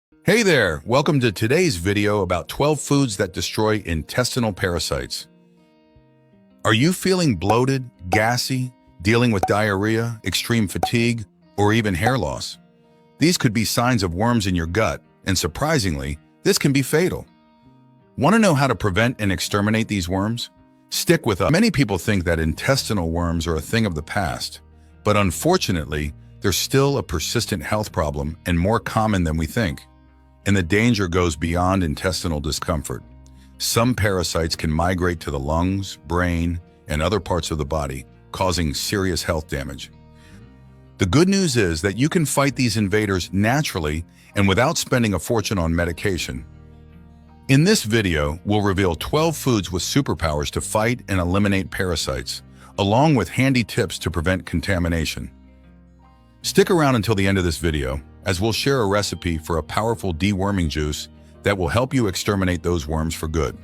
Hey there, welcome to today's video about 12 foods that destroy intestinal parasites. Are you feeling bloated, gassy, dealing with diarrhea, extreme fatigue, or even hair loss? These could be signs of worms in your gut, and surprisingly, this can be fatal. Want to know how to prevent and exterminate these worms? Stick with us. Many people think that intestinal worms are a thing of the past, but unfortunately, they're still a persistent health problem and more common than we think. And the danger goes beyond intestinal discomfort. Some parasites can migrate to the lungs, brain, and other parts of the body, causing serious health damage. The good news is that you can fight these invaders naturally and without spending a fortune on medication. In this video, we'll reveal 12 foods with superpowers to fight and eliminate parasites, along with handy tips to prevent contamination. Stick around until the end of this video, as we'll share a recipe for a powerful deworming juice that will help you exterminate those worms for good.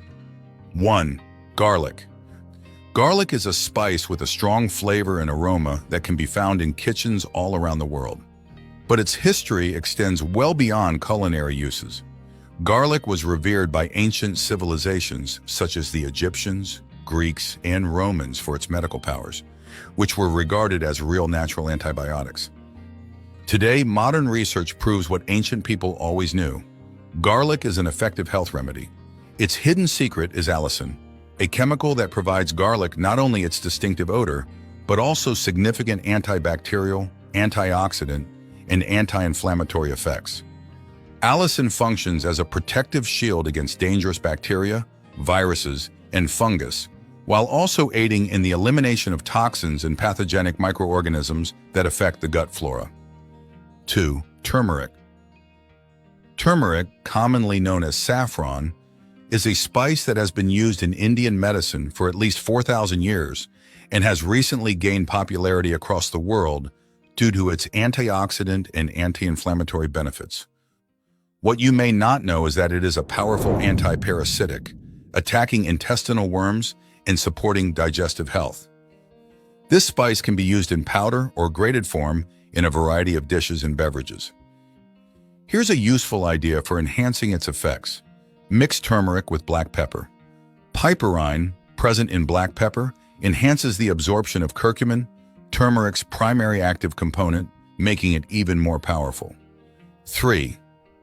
1. Garlic. Garlic is a spice with a strong flavor and aroma that can be found in kitchens all around the world. But its history extends well beyond culinary uses. Garlic was revered by ancient civilizations such as the Egyptians, Greeks, and Romans for its medical powers, which were regarded as real natural antibiotics. Today, modern research proves what ancient people always knew. Garlic is an effective health remedy. Its hidden secret is allicin, a chemical that provides garlic not only its distinctive odor, but also significant antibacterial, antioxidant, and anti-inflammatory effects. Allicin functions as a protective shield against dangerous bacteria, viruses, and fungus, while also aiding in the elimination of toxins and pathogenic microorganisms that affect the gut flora. 2. Turmeric. Turmeric, commonly known as saffron, is a spice that has been used in Indian medicine for at least 4,000 years and has recently gained popularity across the world due to its antioxidant and anti-inflammatory benefits. What you may not know is that it is a powerful anti-parasitic, attacking intestinal worms and supporting digestive health. This spice can be used in powder or grated form in a variety of dishes and beverages. Here's a useful idea for enhancing its effects. Mix turmeric with black pepper. Piperine, present in black pepper, enhances the absorption of curcumin, turmeric's primary active component, making it even more powerful. 3.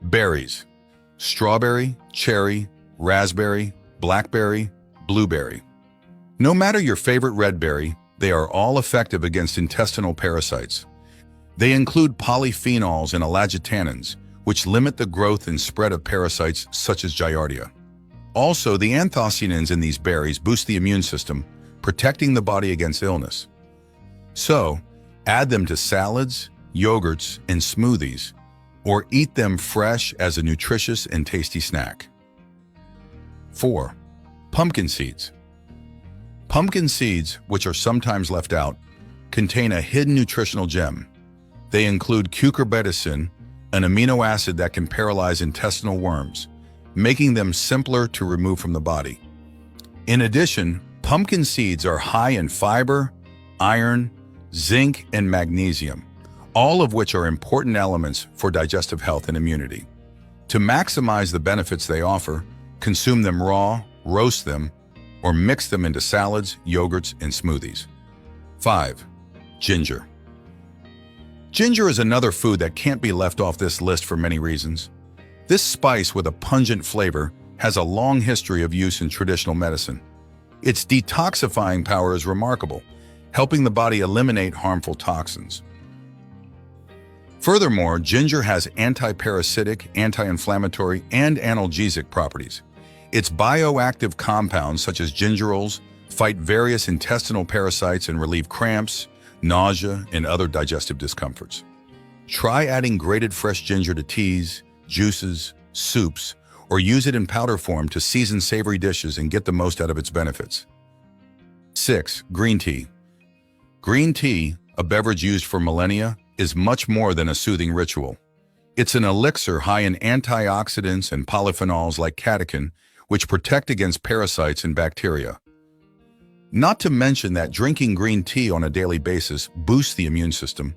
Berries. Strawberry, cherry, raspberry, blackberry, blueberry. No matter your favorite red berry, they are all effective against intestinal parasites. They include polyphenols and elagitannins, which limit the growth and spread of parasites such as Giardia. Also, the anthocyanins in these berries boost the immune system, protecting the body against illness. So, add them to salads, yogurts, and smoothies, or eat them fresh as a nutritious and tasty snack. 4. Pumpkin seeds. Pumpkin seeds, which are sometimes left out, contain a hidden nutritional gem. They include cucurbitacin, an amino acid that can paralyze intestinal worms, making them simpler to remove from the body. In addition, pumpkin seeds are high in fiber, iron, zinc, and magnesium, all of which are important elements for digestive health and immunity. To maximize the benefits they offer, consume them raw, roast them, or mix them into salads, yogurts, and smoothies. 5. Ginger. Ginger is another food that can't be left off this list for many reasons. This spice with a pungent flavor has a long history of use in traditional medicine. Its detoxifying power is remarkable, helping the body eliminate harmful toxins. Furthermore, ginger has anti-parasitic, anti-inflammatory, and analgesic properties. Its bioactive compounds, such as gingerols, fight various intestinal parasites and relieve cramps, nausea, and other digestive discomforts. Try adding grated fresh ginger to teas, juices, soups, or use it in powder form to season savory dishes and get the most out of its benefits. 6. Green tea. Green tea, a beverage used for millennia, is much more than a soothing ritual. It's an elixir high in antioxidants and polyphenols like catechin, which protect against parasites and bacteria. Not to mention that drinking green tea on a daily basis boosts the immune system,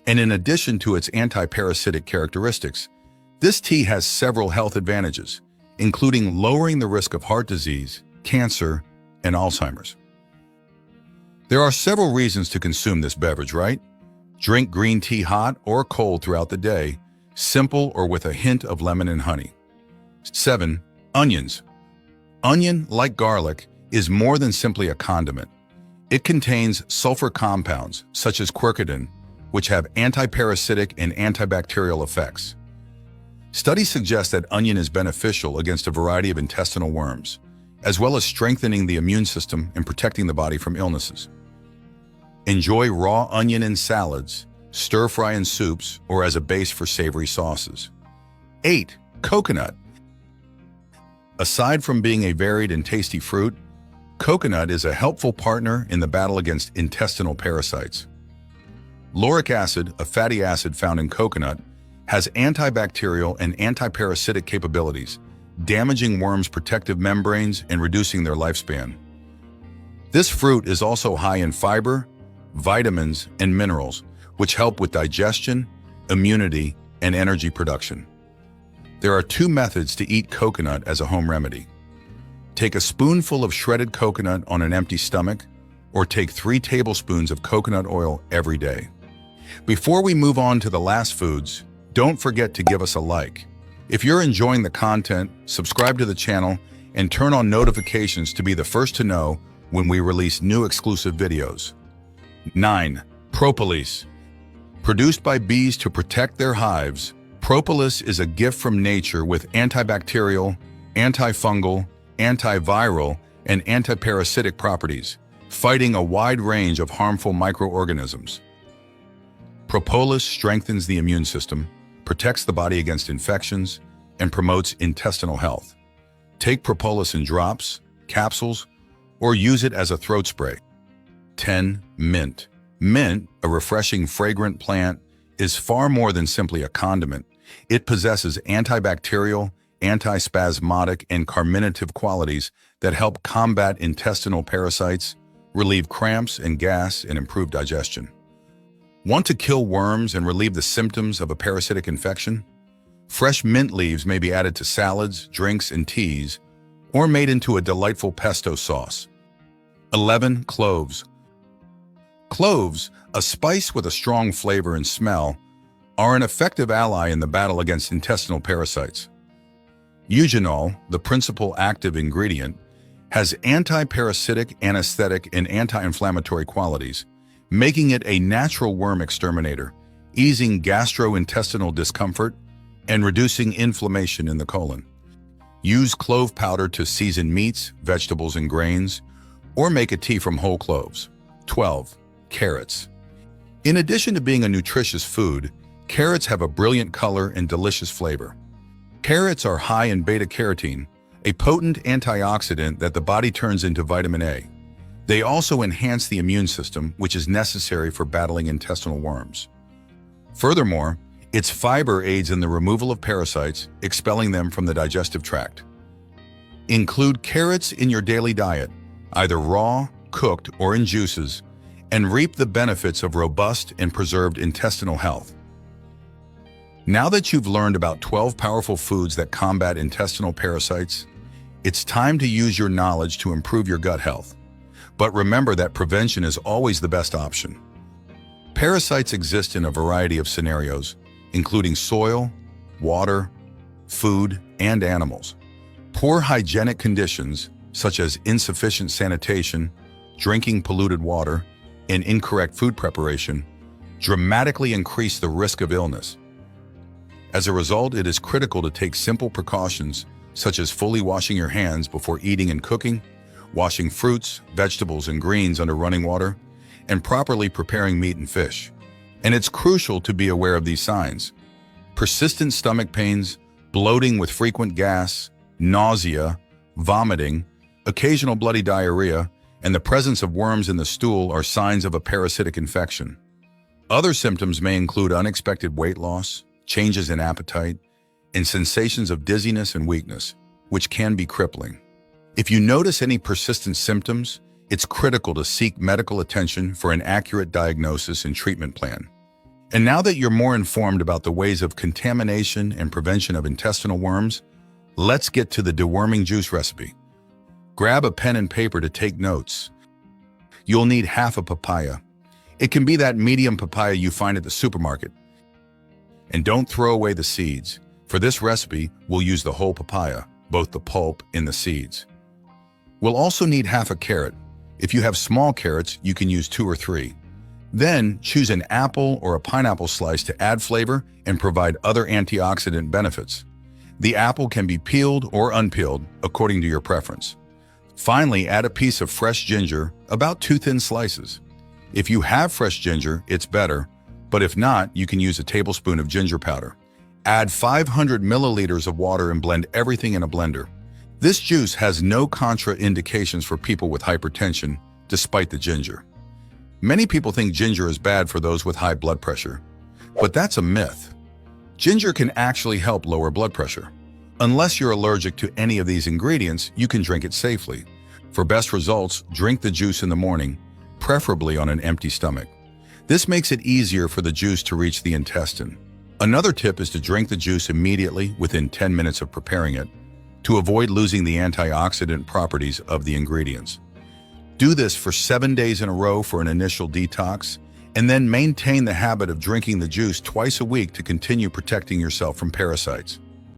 and in addition to its anti-parasitic characteristics, This tea has several health advantages, including lowering the risk of heart disease, cancer, and Alzheimer's. There are several reasons to consume this beverage, right? Drink green tea hot or cold throughout the day, simple or with a hint of lemon and honey. 7. Onions. Onion, like garlic, is more than simply a condiment. It contains sulfur compounds, such as quercetin, which have antiparasitic and antibacterial effects. Studies suggest that onion is beneficial against a variety of intestinal worms, as well as strengthening the immune system and protecting the body from illnesses. Enjoy raw onion in salads, stir-fry in soups, or as a base for savory sauces. 8. Coconut. Aside from being a varied and tasty fruit, coconut is a helpful partner in the battle against intestinal parasites. Lauric acid, a fatty acid found in coconut, has antibacterial and antiparasitic capabilities, damaging worms' protective membranes and reducing their lifespan. This fruit is also high in fiber, vitamins, and minerals, which help with digestion, immunity, and energy production. There are 2 methods to eat coconut as a home remedy. Take a spoonful of shredded coconut on an empty stomach, or take 3 tablespoons of coconut oil every day. Before we move on to the last foods, don't forget to give us a like. If you're enjoying the content, subscribe to the channel and turn on notifications to be the first to know when we release new exclusive videos. 9. Propolis. Produced by bees to protect their hives, propolis is a gift from nature with antibacterial, antifungal, antiviral, and antiparasitic properties, fighting a wide range of harmful microorganisms. Propolis strengthens the immune system, protects the body against infections, and promotes intestinal health. Take propolis in drops, capsules, or use it as a throat spray. 10. Mint. Mint, a refreshing, fragrant plant, is far more than simply a condiment. It possesses antibacterial, antispasmodic, and carminative qualities that help combat intestinal parasites, relieve cramps and gas, and improve digestion. Want to kill worms and relieve the symptoms of a parasitic infection? Fresh mint leaves may be added to salads, drinks, and teas, or made into a delightful pesto sauce. 11. Cloves. Cloves, a spice with a strong flavor and smell, are an effective ally in the battle against intestinal parasites. Eugenol, the principal active ingredient, has anti-parasitic, anesthetic, and anti-inflammatory qualities, making it a natural worm exterminator, easing gastrointestinal discomfort and reducing inflammation in the colon. Use clove powder to season meats, vegetables, and grains, or make a tea from whole cloves. 12. Carrots. In addition to being a nutritious food, carrots have a brilliant color and delicious flavor. Carrots are high in beta-carotene, a potent antioxidant that the body turns into vitamin A. They also enhance the immune system, which is necessary for battling intestinal worms. Furthermore, its fiber aids in the removal of parasites, expelling them from the digestive tract. Include carrots in your daily diet, either raw, cooked, or in juices, and reap the benefits of robust and preserved intestinal health. Now that you've learned about 12 powerful foods that combat intestinal parasites, it's time to use your knowledge to improve your gut health. But remember that prevention is always the best option. Parasites exist in a variety of scenarios, including soil, water, food, and animals. Poor hygienic conditions, such as insufficient sanitation, drinking polluted water, and incorrect food preparation, dramatically increase the risk of illness. As a result, it is critical to take simple precautions, such as fully washing your hands before eating and cooking, washing fruits, vegetables, and greens under running water, and properly preparing meat and fish. And it's crucial to be aware of these signs. Persistent stomach pains, bloating with frequent gas, nausea, vomiting, occasional bloody diarrhea, and the presence of worms in the stool are signs of a parasitic infection. Other symptoms may include unexpected weight loss, changes in appetite, and sensations of dizziness and weakness, which can be crippling. If you notice any persistent symptoms, it's critical to seek medical attention for an accurate diagnosis and treatment plan. And now that you're more informed about the ways of contamination and prevention of intestinal worms, let's get to the deworming juice recipe. Grab a pen and paper to take notes. You'll need half a papaya. It can be that medium papaya you find at the supermarket. And don't throw away the seeds. For this recipe, we'll use the whole papaya, both the pulp and the seeds. We'll also need half a carrot. If you have small carrots, you can use 2 or 3. Then, choose an apple or a pineapple slice to add flavor and provide other antioxidant benefits. The apple can be peeled or unpeeled, according to your preference. Finally, add a piece of fresh ginger, about 2 thin slices. If you have fresh ginger, it's better, but if not, you can use a tablespoon of ginger powder. Add 500 milliliters of water and blend everything in a blender. This juice has no contraindications for people with hypertension, despite the ginger. Many people think ginger is bad for those with high blood pressure, but that's a myth. Ginger can actually help lower blood pressure. Unless you're allergic to any of these ingredients, you can drink it safely. For best results, drink the juice in the morning, preferably on an empty stomach. This makes it easier for the juice to reach the intestine. Another tip is to drink the juice immediately within 10 minutes of preparing it, to avoid losing the antioxidant properties of the ingredients. Do this for 7 days in a row for an initial detox, and then maintain the habit of drinking the juice twice a week to continue protecting yourself from parasites.